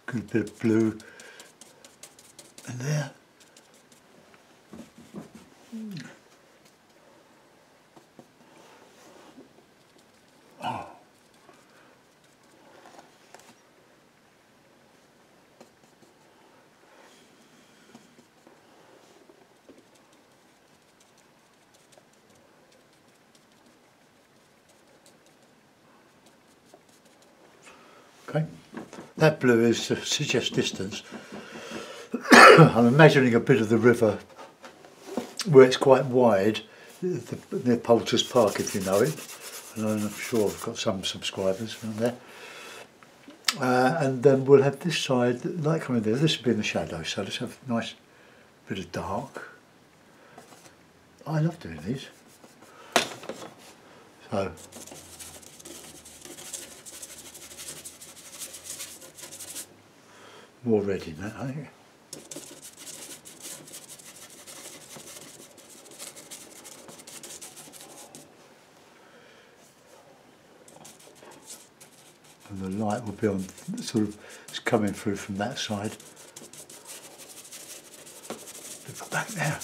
Good bit of blue in there. Oh. Okay, that blue is to suggest distance. I'm imagining a bit of the river where it's quite wide, near Poulter's Park, if you know it. And I'm sure I've got some subscribers from there. And then we'll have this side, light coming there. This will be in the shadow, so let's have a nice bit of dark. I love doing these. So, more red in that, I think. And the light will be on, sort of, it's coming through from that side. Look back there.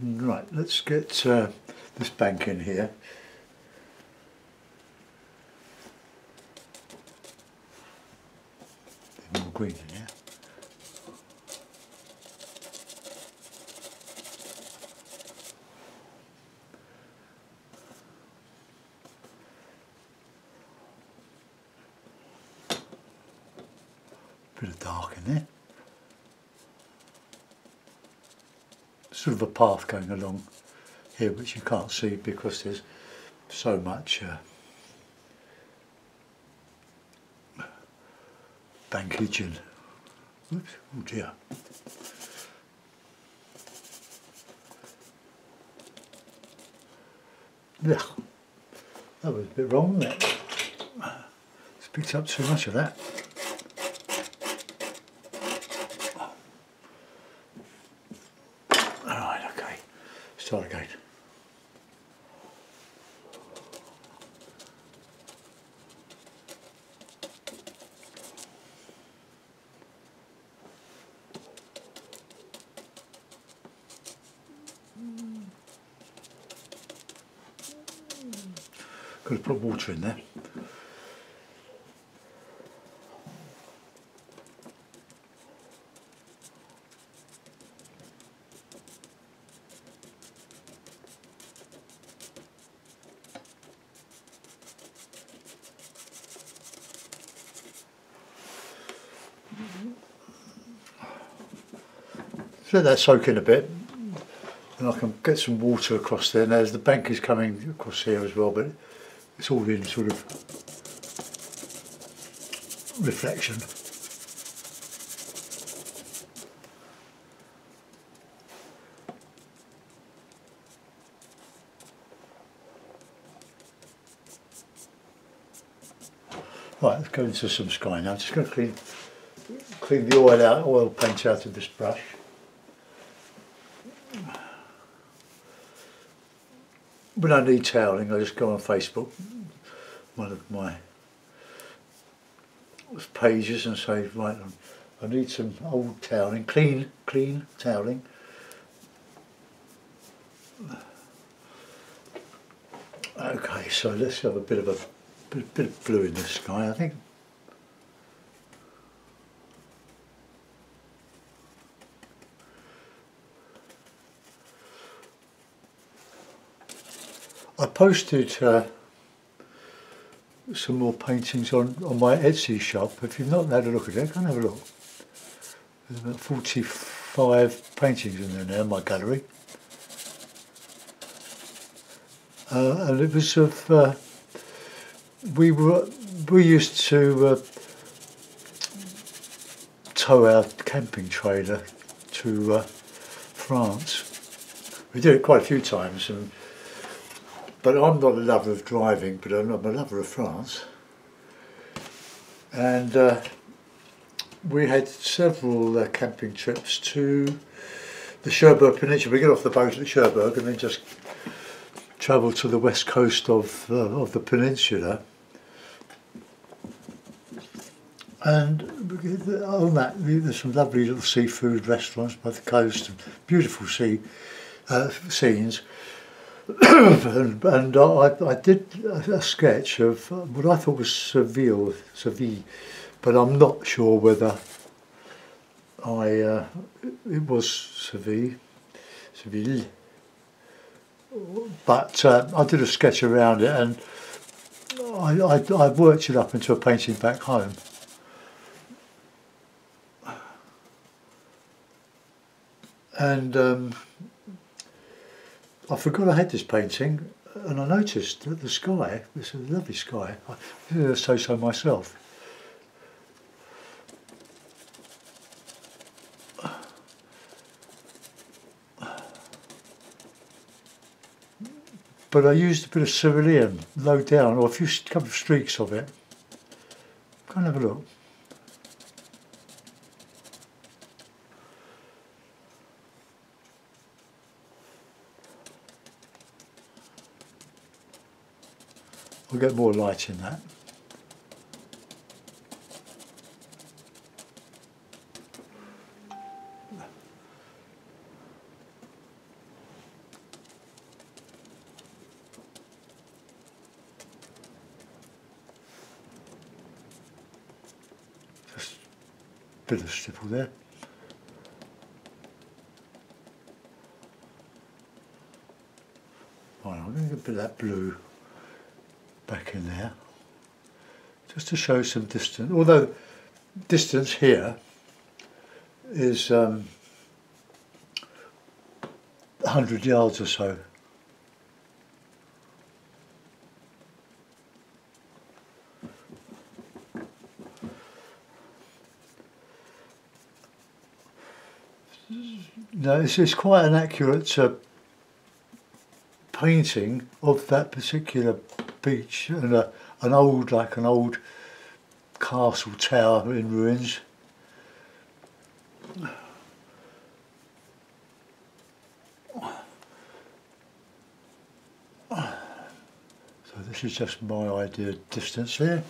Right, let's get this bank in here. More green in here. Bit of dark in there. Sort of a path going along here which you can't see because there's so much bankage and oops, oh dear. Yeah, that was a bit wrong, wasn't it? It's picked up too much of that. Alright, okay, start again. Got to put water in there. Let that soak in a bit, and I can get some water across there. Now, as the bank is coming across here as well, but it's all in sort of reflection. Right, let's go into some sky now. I'm just going to clean the oil paint out of this brush. When I need toweling, I just go on Facebook, one of my pages, and say, right, I need some old toweling, clean toweling. Okay, so let's have a bit of blue in the sky, I think. I posted some more paintings on my Etsy shop. If you've not had a look at it, go and have a look. There's about 45 paintings in there now in my gallery. And it was of, we used to tow our camping trailer to France. We did it quite a few times, but I'm not a lover of driving, but I'm a lover of France. And we had several camping trips to the Cherbourg Peninsula. We get off the boat at Cherbourg and then just travelled to the west coast of the peninsula, and on that there's some lovely little seafood restaurants by the coast, and beautiful scenes. and I did a sketch of what I thought was Seville, but I'm not sure whether it was Seville, but I did a sketch around it, and I worked it up into a painting back home. And I forgot I had this painting, and I noticed that the sky, it's a lovely sky, I didn't say so myself. But I used a bit of cerulean low down, or a couple of streaks of it. Go and have a look. I'll get more light in that. Just a bit of stipple there. Right, I'm going to get a bit of that blue back in there, just to show some distance, although distance here is 100 yards or so. No, it's quite an accurate painting of that particular beach, and an old castle tower in ruins. So this is just my idea of distance here.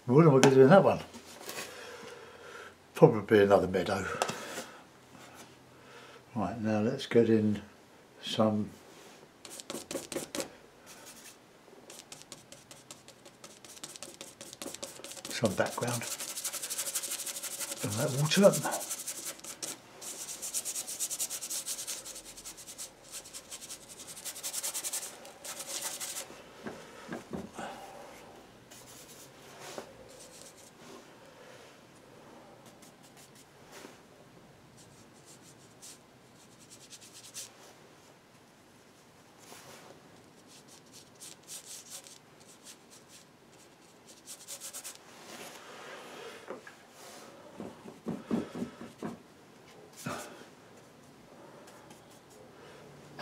What am I going to do in that one? Probably another meadow. Right, now let's get in some background of that water.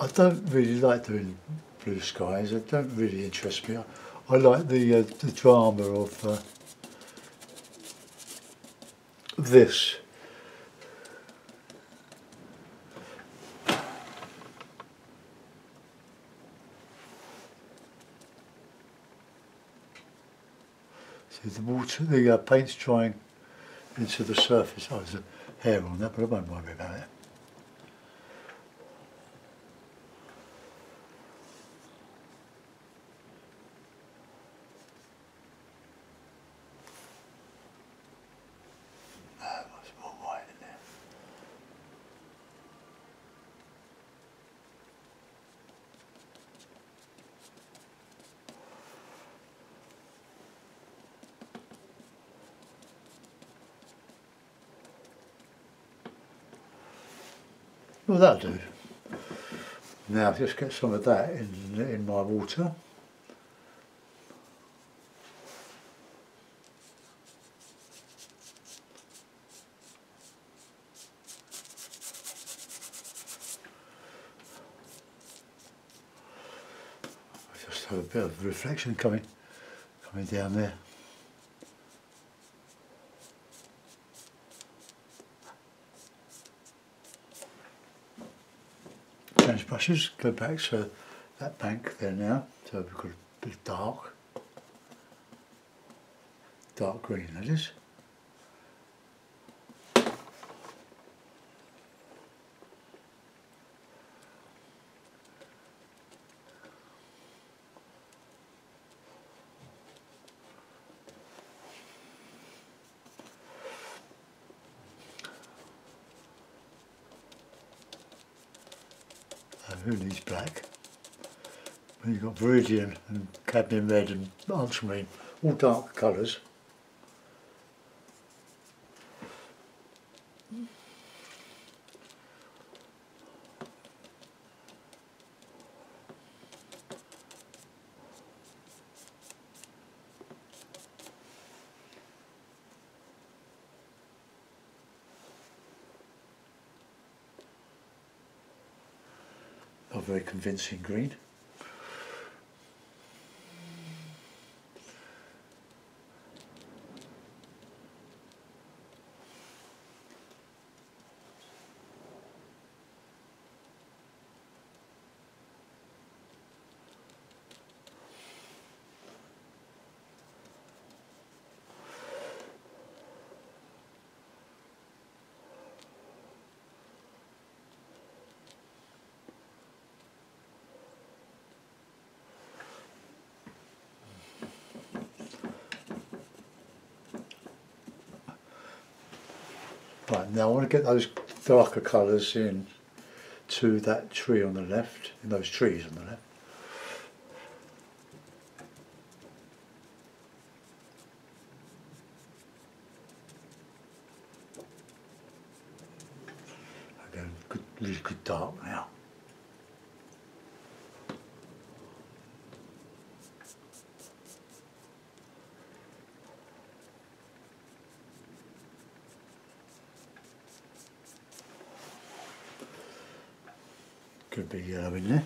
I don't really like doing blue skies. It don't really interest me. I like the drama of this. See the water, the paint's drying into the surface. Oh, there's a hair on that, but I won't worry about it. Well, that'll do. Now just get some of that in my water. Just have a bit of reflection coming down there. change brushes, go back to that bank there now, so we've got a bit of dark green that is. Who needs black? Well, you've got Viridian and Cadmium Red and Ultramarine, all dark colours. Not very convincing green. Right, now I want to get those darker colours in to that tree on the left, in those trees on the left. Again, good, really good dark now. Could be yellow in there.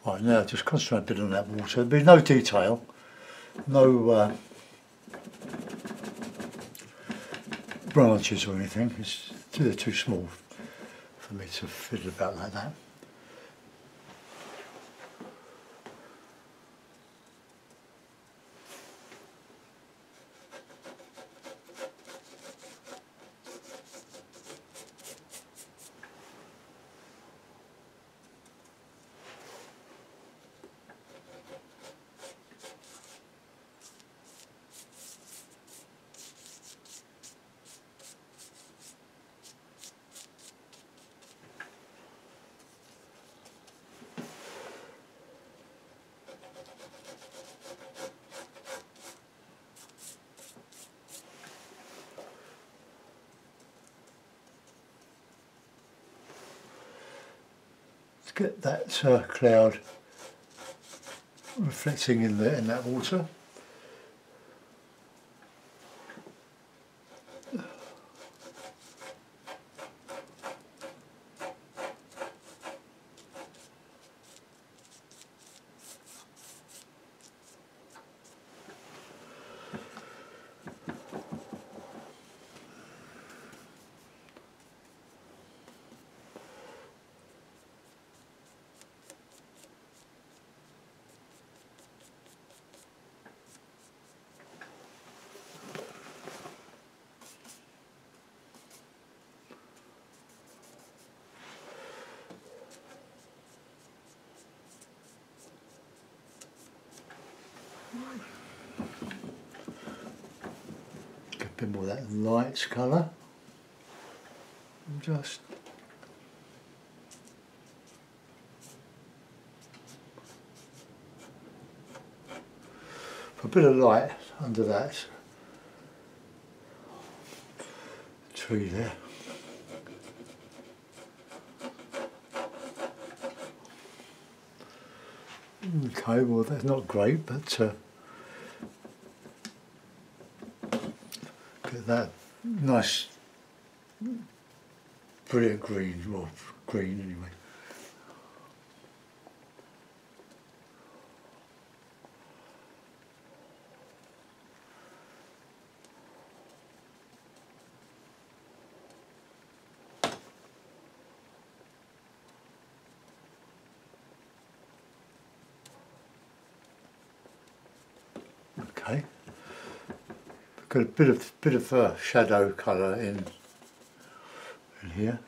Right, now just concentrate a bit on that water. There'll be no detail, no branches or anything. They're too small for me to fiddle about like that. Get that cloud reflecting in that water. Get a bit more of that light colour. Just put a bit of light under that tree there. Okay, well that's not great, but get that nice brilliant green, well, green anyway. Okay, got a bit of shadow colour in here.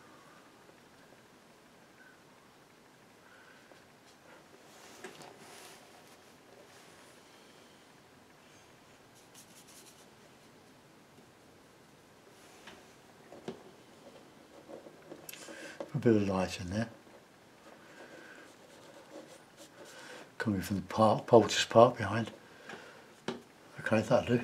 A bit of light in there. Coming from the park, Poultice Park behind. Okay, that'll do.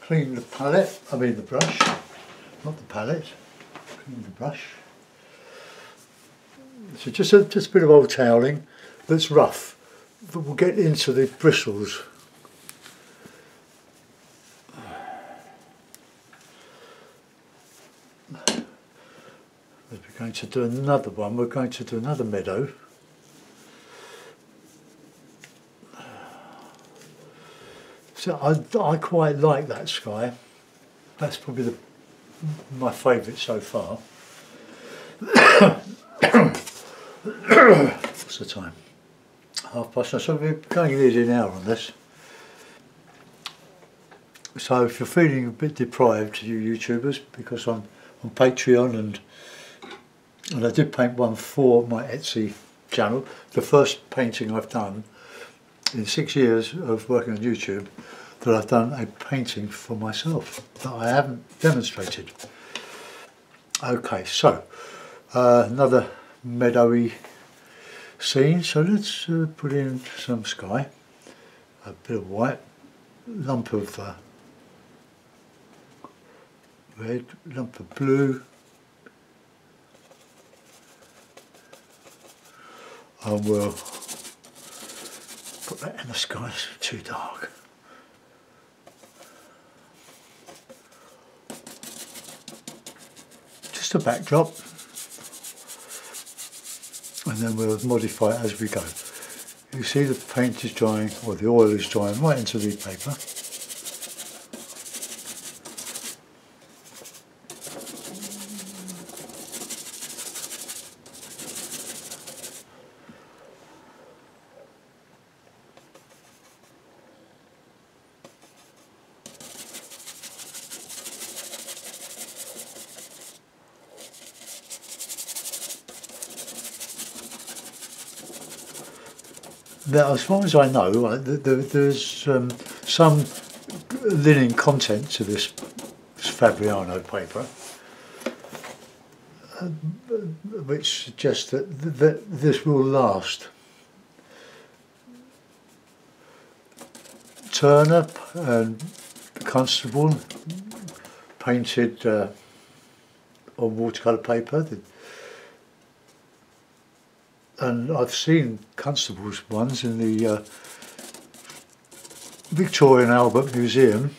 Clean the palette, I mean the brush, not the palette. Clean the brush. So just a bit of old toweling that's rough, that will get into the bristles. We're going to do another one, we're going to do another meadow. So I quite like that sky. That's probably my favourite so far. What's the time? 9:30. So we're going nearly an hour on this. So if you're feeling a bit deprived, you YouTubers, because I'm on Patreon and I did paint one for my Etsy channel, the first painting I've done in 6 years of working on YouTube, that I've done a painting for myself that I haven't demonstrated. Okay, so another meadowy scene, so let's put in some sky, a bit of white, lump of red, lump of blue, and we'll put that in the sky. It's too dark. Just a backdrop, and then we'll modify it as we go. You see the paint is drying, or the oil is drying right into the paper. Now, as far as I know, there's some linen content to this Fabriano paper, which suggests that this will last. Turner and Constable painted on watercolour paper. And I've seen Constable's ones in the Victoria and Albert Museum,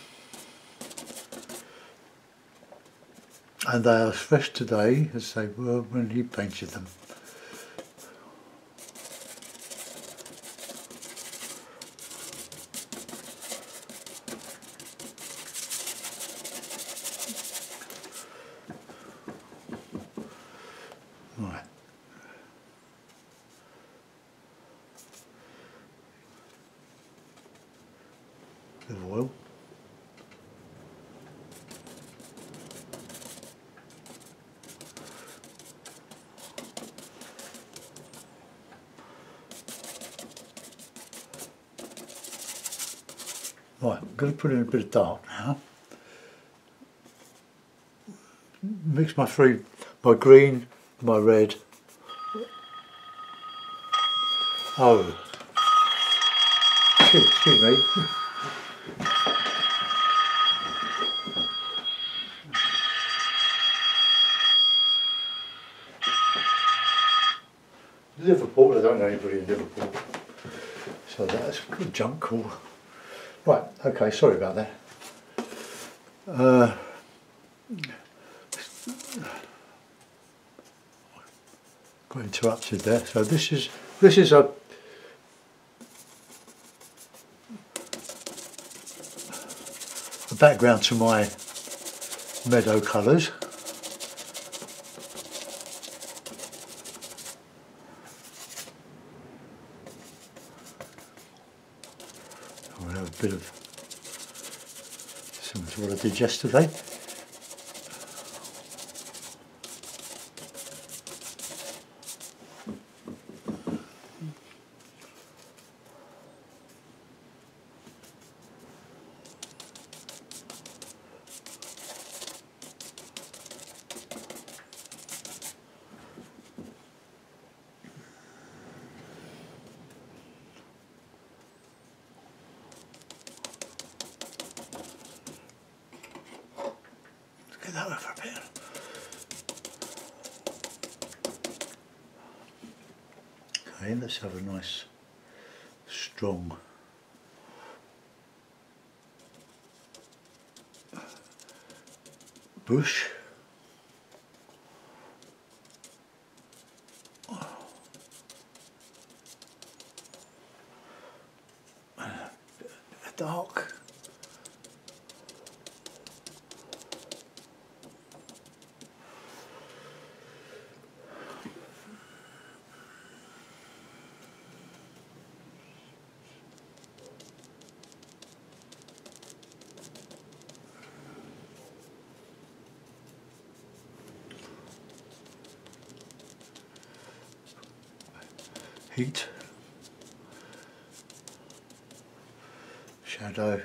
and they are as fresh today as they were when he painted them. Right. Bit of oil. Right, I'm going to put in a bit of dark now. Mix my green, my red. Oh, excuse me. Liverpool, I don't know anybody in Liverpool, so that's a good junk call. Right, okay, sorry about that. got interrupted there. So this is a background to my meadow colours. I'll have a bit of similar to what I did yesterday. Get that over a bit. Okay, let's have a nice strong bush. Dark. Heat, shadow,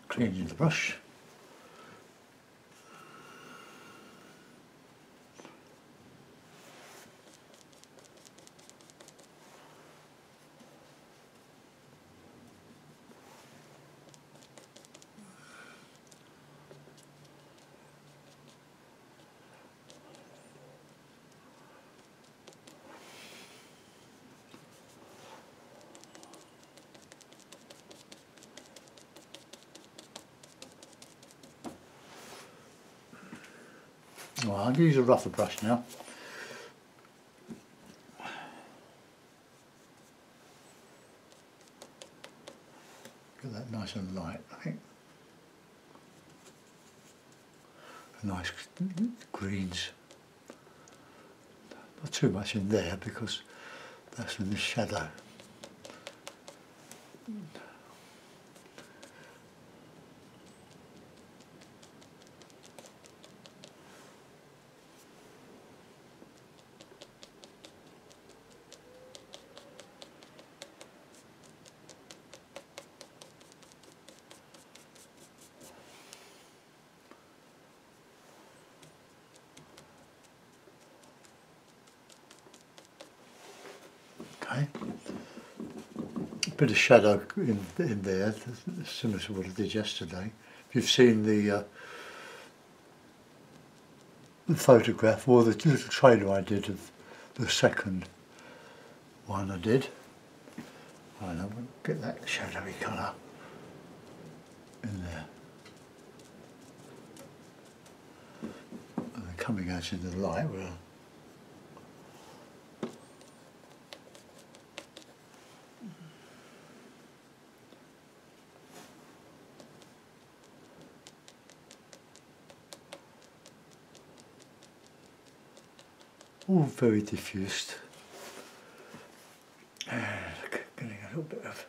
cleaning the brush. Well, I'm going to use a rougher brush now. Get that nice and light, I think. Nice greens. Not too much in there because that's in the shadow. Okay. A bit of shadow in there, similar to what I did yesterday. If you've seen the photograph or the little trailer I did of the second one I did, and I'll get that shadowy colour in there. And then coming out in the light, well, all very diffused, and getting a little bit of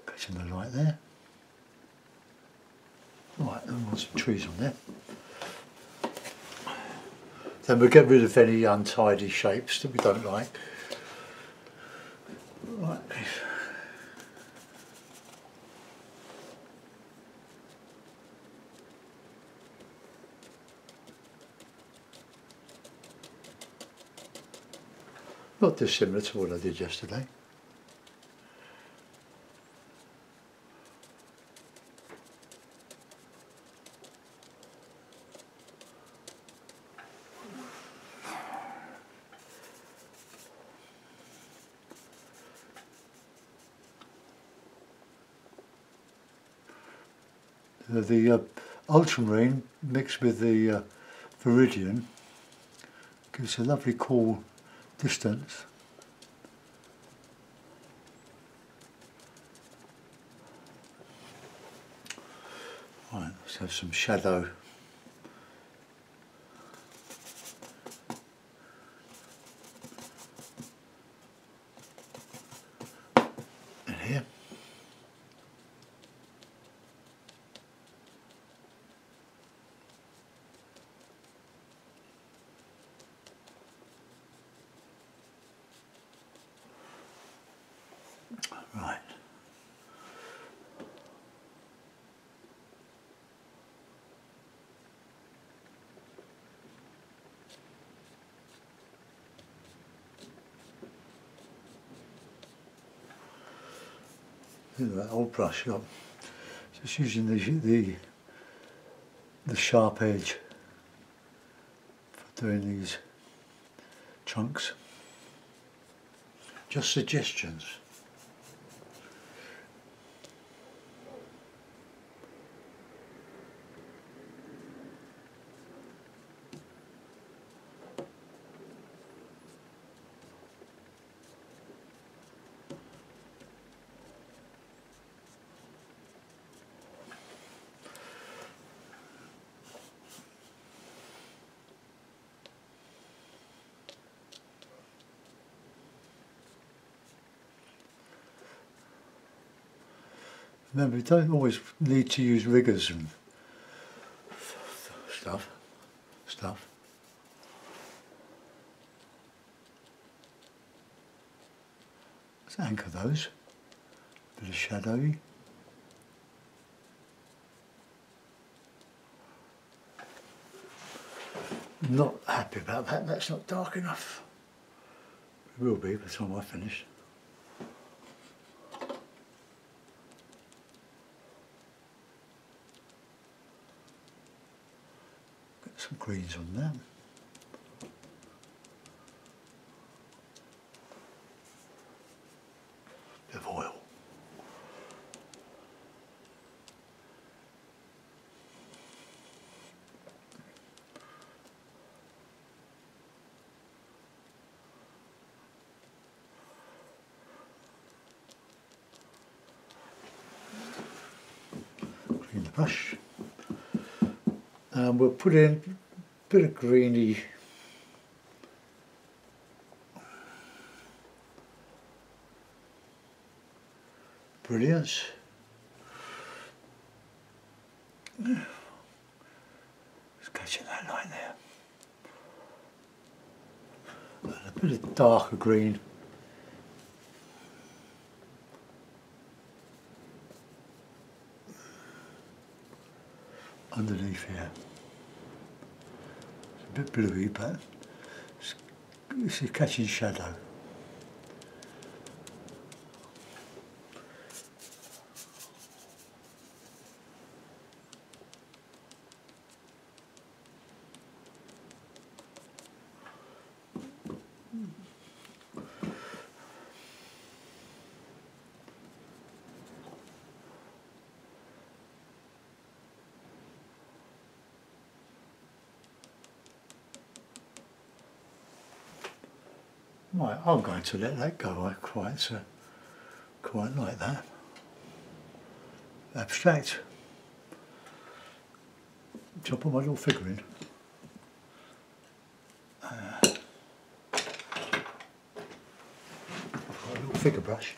catching the light there. Right, and we'll want some trees on there. Then we'll get rid of any untidy shapes that we don't like. Right. not dissimilar to what I did yesterday. The ultramarine mixed with the viridian gives a lovely cool distance. Right, let's have some shadow. In here. Right. Look at that old brush up. Just using the sharp edge for doing these chunks. Just suggestions. Remember, you don't always need to use riggers and stuff. Let's anchor those. Bit of shadowy. Not happy about that. That's not dark enough. It will be by the time I finish. Some greens on that. Bit of oil. Clean the brush. And we'll put in a bit of greeny brilliance. Just catching that line there. And a bit of darker green. Underneath here. It's a bit bluey, but this is catching shadow. Right, I'm going to let that go. I quite like that. Abstract. Shall I put my little figure in? I've got a little figure brush.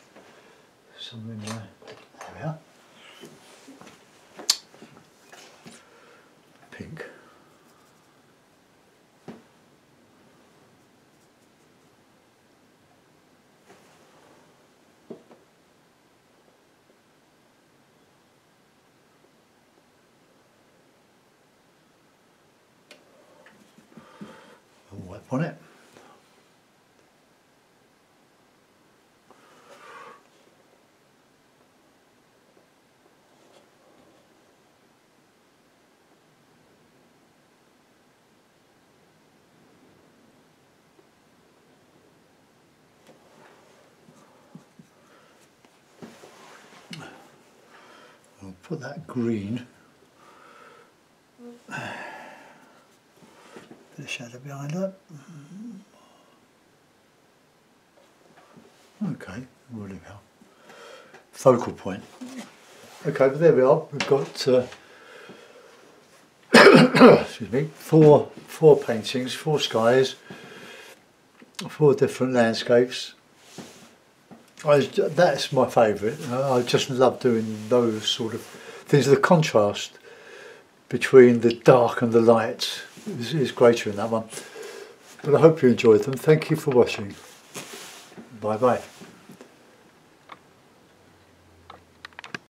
Somewhere in there. There we are. Pink. White on it. I'll put that green. Bit of shadow behind that. Okay, really well. Focal point. Okay, but there we are. We've got excuse me, four paintings, 4 skies, 4 different landscapes. That's my favourite. I just love doing those sort of things. The contrast between the dark and the light is greater in that one. But I hope you enjoyed them. Thank you for watching. Bye bye.